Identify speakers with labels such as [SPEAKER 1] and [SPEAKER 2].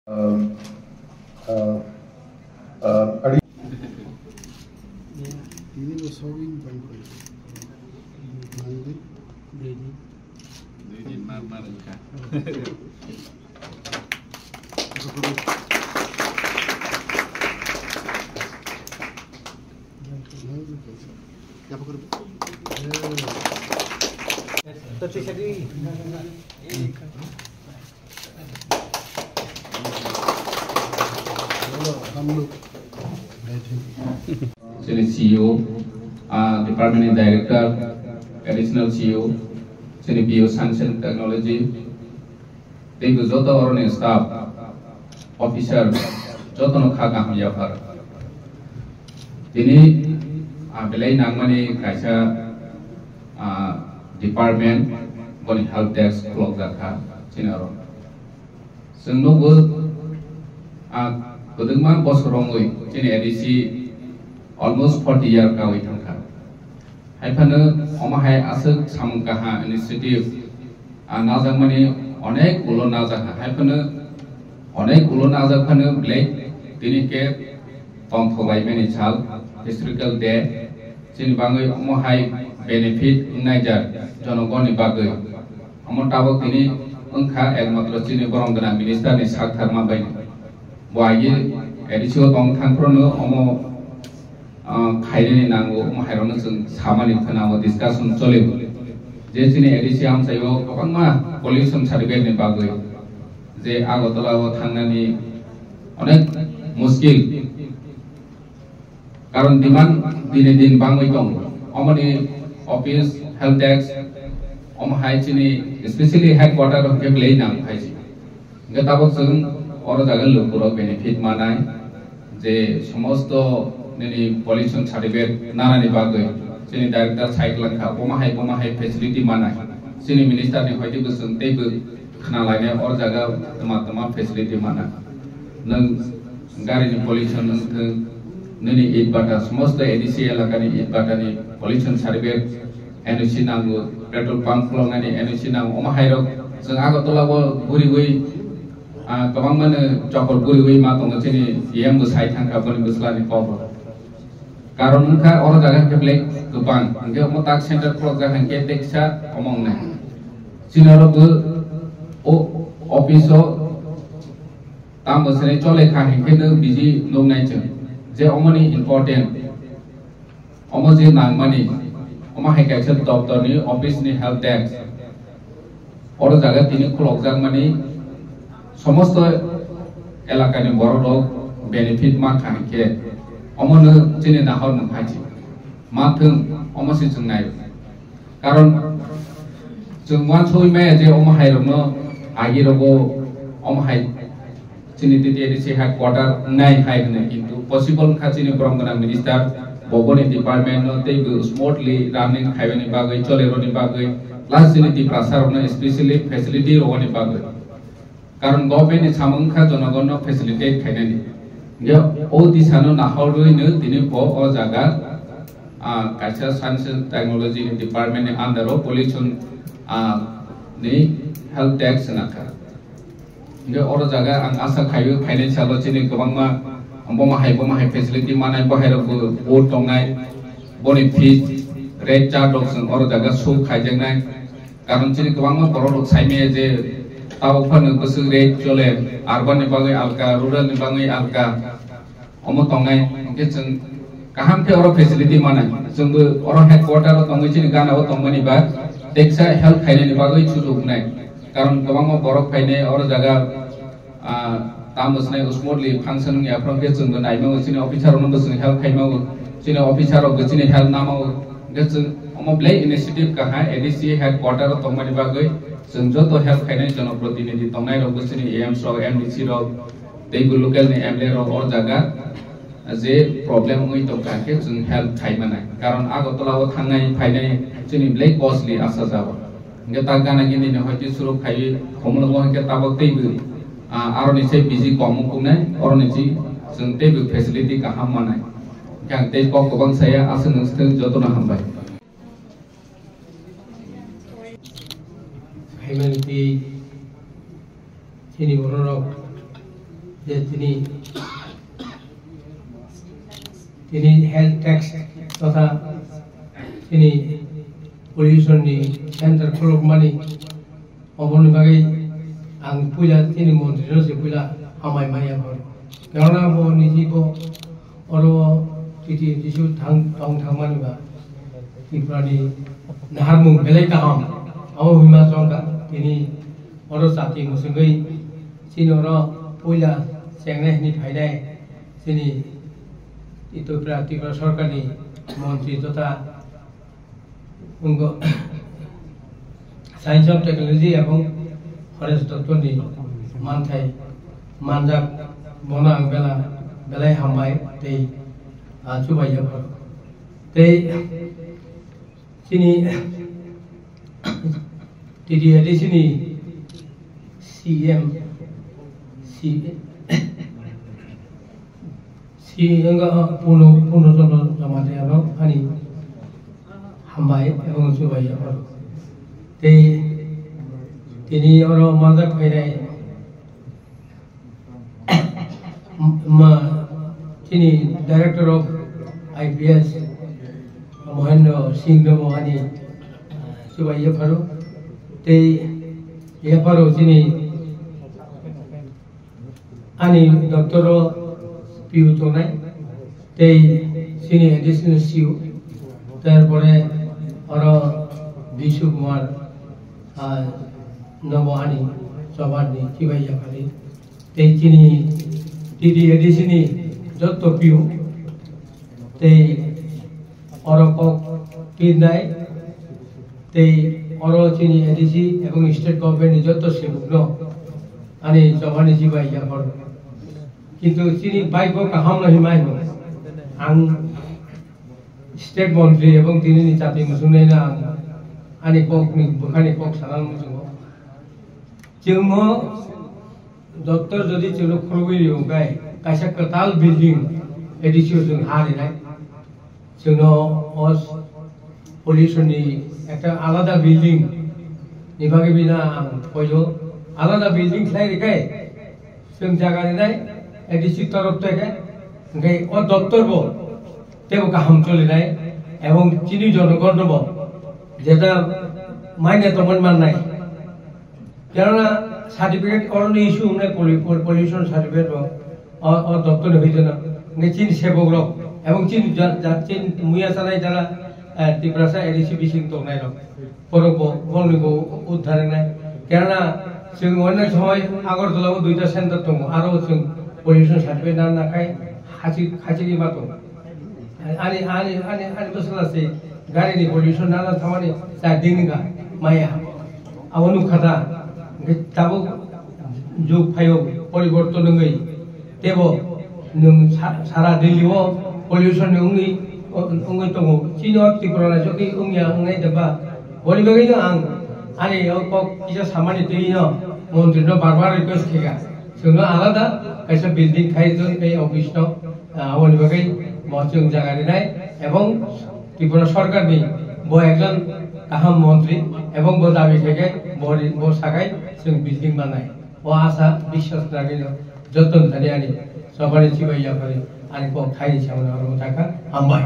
[SPEAKER 1] Um, uh, Adi-
[SPEAKER 2] Ini was solving one question. Monday, daily.
[SPEAKER 3] CEO, Department Director, Additional CEO, Bio Science and Technology, they go Jota or staff, officer, Jotono Kaka Yafar. Dini, Belay Nangmani Kaisa Department, Boni Help Desk, Clock Zaka, Chinaro. So no good, Kuduma Bosrongui, Chin ADC. Almost 40 years ka wait ka. Hai phana omahai asuk samkaha initiative nazak mani onek ulo nazak hai phana onek ulo nazak phana blake tini ke tom thobai mani chal historical day chin bangai omahai benefit naijar jonogoni bagai amon tabok tini angkha ekmatro chini borongdana minister ni saktharma bai boye edisio tong thangprono omo Kaini nango mahairon sung samani thana wa discussion chole je chini edisi am sayo kapangma pollution certificate ni bagoi je agotala wa thangnani onek muskil karon demand dine din bangoi tong omani office help desk hai chini especially headquarter of keblei nang hai gatabok sung oro jaga lupuro benefit manai je somosto nini pollution certificate nana ni bagai sini director cycle ka pomahai facility mana sini minister ni hoiti busung teibu khana laine or jaga tama facility mana nang gari ni pollution nang nini it bata samosta ADC elaka ni it bata ni pollution certificate NOC nangu petrol pump flow ngani NOC nangu omahai rok sung agotola bo buri kabang mana chokol buri ma tong sini yem busai thangka boni busla ni power karon ka oro jaga keblek gopang angge motak center clock jaga ke teksa omong na sinaro bu o ofiso tam bosre chole kha hengke no biji no nai che je omoni important omo je nang mani oma hai ka chen top to ni office ni help desk oro jaga tini clock jag mani somosto elaka ni boro log benefit ma kha ke omon chini na hor mhaji mathung omosi chungnai karon chungwan choi me je omahai romo agi rogo omahai chini titi edisi headquarter nai hai ne kintu possible kha chini bromgana minister boboni department no te smoothly running highway ni bagai chole ro ni bagai plus chini ti prasar no especially facility ro ni bagai karon government ni samung kha jonagon no facilitate khainani o disano nahaurui ne tini po o jaga kaisa science and technology department ni under pollution ni health tax nakha nge oro jaga ang asa khayu financial chini gobangma amboma hai facility manai bahai ro bo tongai boni fees rate chart option oro jaga su khaijengnai karon chini gobangma borok saime je tawak phanu busu rate chole urban ni bagai alka rural ni bagai alka omo tongai ke chung kaham ke oro facility mana chung oro headquarter ro tongai chini gana o tongmani ba teksa health khaine ni bagai chujuk nai karon gobang borok khaine oro jaga tamus nai smoothly function ya from ke chung nai ma chini officer ro busung health khaima chini officer ro chini health nama ke chung omo play initiative ka ha ADC headquarter ro tongmani bagai chung joto health khaine jono protinidhi tongai ro chini AMS ro MDC ro teibu local ni MLA ro or jaga je problem oi to ka ke chung help khai manai karon agotala o thangai phainai chini black costly asa jabo nge ta gana gini ne hoiti suru khai khomlo ke tabak teibu aro ni sei busy komu kunai oro ni ji chung teibu facility ka ham manai kang tei ko bang saya asa nungsteng joto na hambai
[SPEAKER 2] humanity ini borok
[SPEAKER 4] যে তিনি health tax তথা তিনি পলিউশननि centre खुलुममानि अबनि बागै आं पुजा तिनि मन्दिराव जे पुजा हामाय माया भर केनना बो निजिबो अरो तिति जिसु थांमानिबा तिफ्रानि नाहारमुं बेलाय गाहाम आव हिमा जंगा तिनि अरो जाति मुसुगै सिनि अरो पुजा सेंनायनि फायनाय सिनि त्रिपुरा सरकारनि मन्त्रि तथा उनको साइंस ऑफ टेक्नोलॉजी एवं फरेस्ट दफ्तरनि मानथाय मानजाब बना बेलाय हामबाय तै सुबाय तै सिनि टीडीएडीसीनि सीएम पूर्ण चंद्र जमातियानो आनी हामबाय एवं सुबाय तै तिनि अरो मानजाब फैनाय तिनि director of IPS Mahendra Singh दमहानी सुबाय फारो तै फारो तिनि आनी डॉक्टर पिउ तोनाय तै सिनि एडिशनल सीओ तारपरे अरो विशु कुमार नमहानी सबारनि किबाया फारि तै तिनि टीडीएडीसीनि जत्त पिउ तै अरो पिनाय तै अरो तिनि एडीसी एवं स्टेट गभर्नमेंटनि जत्त सेबुकनो आनी जबानि जिबाया फर किन्तु तिनि बाइको काहाम नहि माइनो आं स्टेट मंत्री एवं तिनि जाति मुसुंनायना आनी ककनि बुखानि कक सानान मुसुंगो जोंनो डॉक्टर जदि जोंनो खुरबैयो गाय कायसा कताल बिल्डिं एडिसियो जों हारिनाय जोंनो अस पलिउशननि একটা আলাদা বিল্ডিং নিভাগে বিনা কইলো আলাদা বিল্ডিং খাই রেখাই जों জায়গা নাই एडिसी तरफ থেকে गाय अ दफ्तर बो तेव काम चलिनाय एवं चिनि जनगण दब जेटा माइने तमन माननाय केनना सार्टिफिकेट अरनि इश्यू हमने पॉल्यूशन सर्टिफिकेट अ दफ्तर होइजना ने चिन सेबक रक एवं चिन चिन मुया जानाय जाना त्रिपुरा एडिसी बिसिं दंनाय रक परबो गलनिबो उद्धारनाय केनना जों अनेक समय आगरतलाव दुइटा सेन्टार दङ आरो जों पॉल्यूशन सर्टिफिकेट नाखाय खाचिनि बातो आनी बसलासे गारिनि पॉल्यूशन नाना थामानि जादिंगा माया आवनु खाता दाबो जुग फायो परिवर्तन नङै तेबो नों सारा दिल्लीआव पॉल्यूशन नङै दङ चिनो त्रिपुरा जकि उंया उंनाय दबा बलिबगैनो आं आनी कक किसा सामानि दैनो मन्दिरनो बारबार रिक्वेस्ट खेगा जोंनो आलादा कैसा बिल्डिं खाइजों बे अफिसनो आवनि बगै जों जागारिनाय एवं त्रिपुरा सरकारनि बो एकजन गाहाम मन्त्री एवं बो दाबि खेगे बो सागाय जों बिल्डिं बानाय ओ आशा विश्वास लागिनो जतन थानि आनी सबानि सिबाया फारि आनी को थाइनि सामना थाखा हामबाय।